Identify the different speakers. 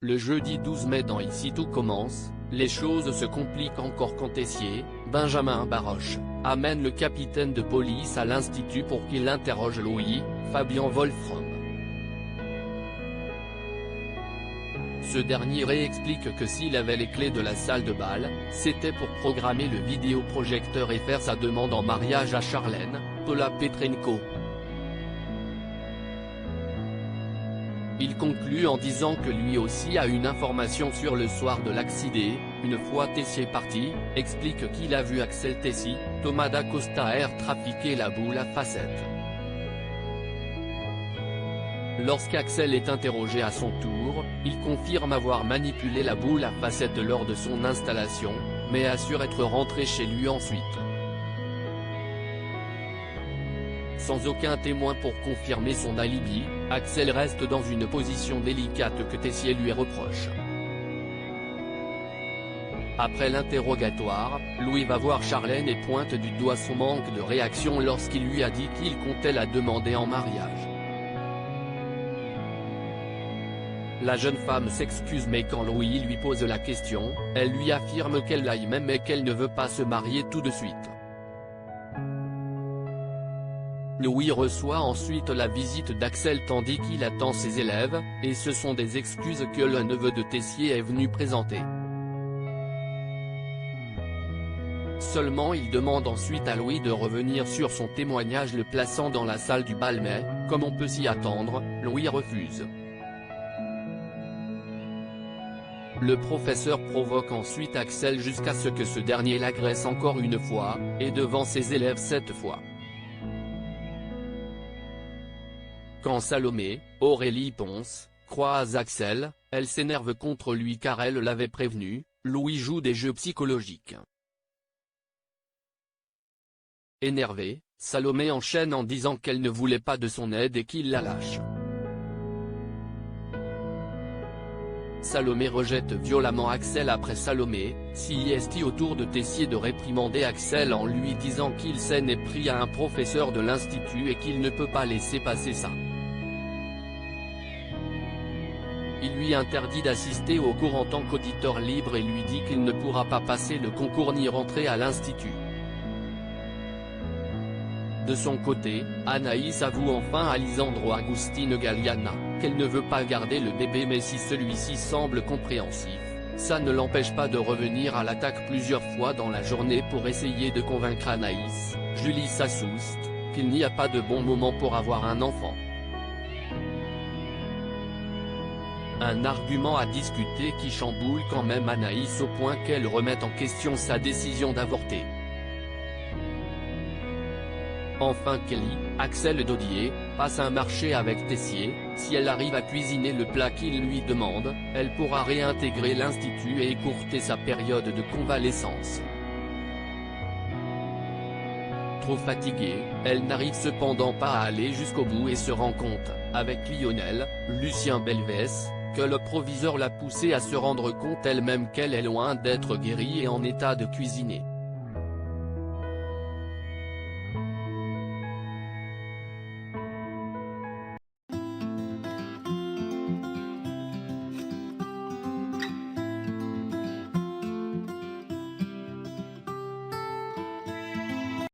Speaker 1: Le jeudi 12 mai dans Ici tout commence, les choses se compliquent encore quand Tessier, Benjamin Baroche, amène le capitaine de police à l'Institut pour qu'il interroge Louis, Fabien Wolfram. Ce dernier réexplique que s'il avait les clés de la salle de bal, c'était pour programmer le vidéoprojecteur et faire sa demande en mariage à Charlène, Paula Petrenko. Il conclut en disant que lui aussi a une information sur le soir de l'accident. Une fois Tessier parti, explique qu'il a vu Axel Tessier, Thomas d'Acosta trafiquer la boule à facettes. Lorsqu'Axel est interrogé à son tour, il confirme avoir manipulé la boule à facettes lors de son installation, mais assure être rentré chez lui ensuite. Sans aucun témoin pour confirmer son alibi, Axel reste dans une position délicate que Tessier lui reproche. Après l'interrogatoire, Louis va voir Charlène et pointe du doigt son manque de réaction lorsqu'il lui a dit qu'il comptait la demander en mariage. La jeune femme s'excuse mais quand Louis lui pose la question, elle lui affirme qu'elle l'aime mais qu'elle ne veut pas se marier tout de suite. Louis reçoit ensuite la visite d'Axel tandis qu'il attend ses élèves, et ce sont des excuses que le neveu de Tessier est venu présenter. Seulement il demande ensuite à Louis de revenir sur son témoignage le plaçant dans la salle du bal mais, comme on peut s'y attendre, Louis refuse. Le professeur provoque ensuite Axel jusqu'à ce que ce dernier l'agresse encore une fois, et devant ses élèves cette fois. Quand Salomé, Aurélie Ponce, croise Axel, elle s'énerve contre lui car elle l'avait prévenu, Louis joue des jeux psychologiques. Énervée, Salomé enchaîne en disant qu'elle ne voulait pas de son aide et qu'il la lâche. Salomé rejette violemment Axel après Salomé, s'y autour de Tessier de réprimander Axel en lui disant qu'il s'en est pris à un professeur de l'institut et qu'il ne peut pas laisser passer ça. Il lui interdit d'assister au cours en tant qu'auditeur libre et lui dit qu'il ne pourra pas passer le concours ni rentrer à l'institut. De son côté, Anaïs avoue enfin à Lisandro Agustine Galliana, qu'elle ne veut pas garder le bébé mais si celui-ci semble compréhensif, ça ne l'empêche pas de revenir à l'attaque plusieurs fois dans la journée pour essayer de convaincre Anaïs, Julie Sassoust, qu'il n'y a pas de bon moment pour avoir un enfant. Un argument à discuter qui chamboule quand même Anaïs au point qu'elle remette en question sa décision d'avorter. Enfin Kelly, Axel Dodier, passe un marché avec Tessier. Si elle arrive à cuisiner le plat qu'il lui demande, elle pourra réintégrer l'institut et écourter sa période de convalescence. Trop fatiguée, elle n'arrive cependant pas à aller jusqu'au bout et se rend compte, avec Lionel, Lucien Belvès, que le proviseur l'a poussée à se rendre compte elle-même qu'elle est loin d'être guérie et en état de cuisiner.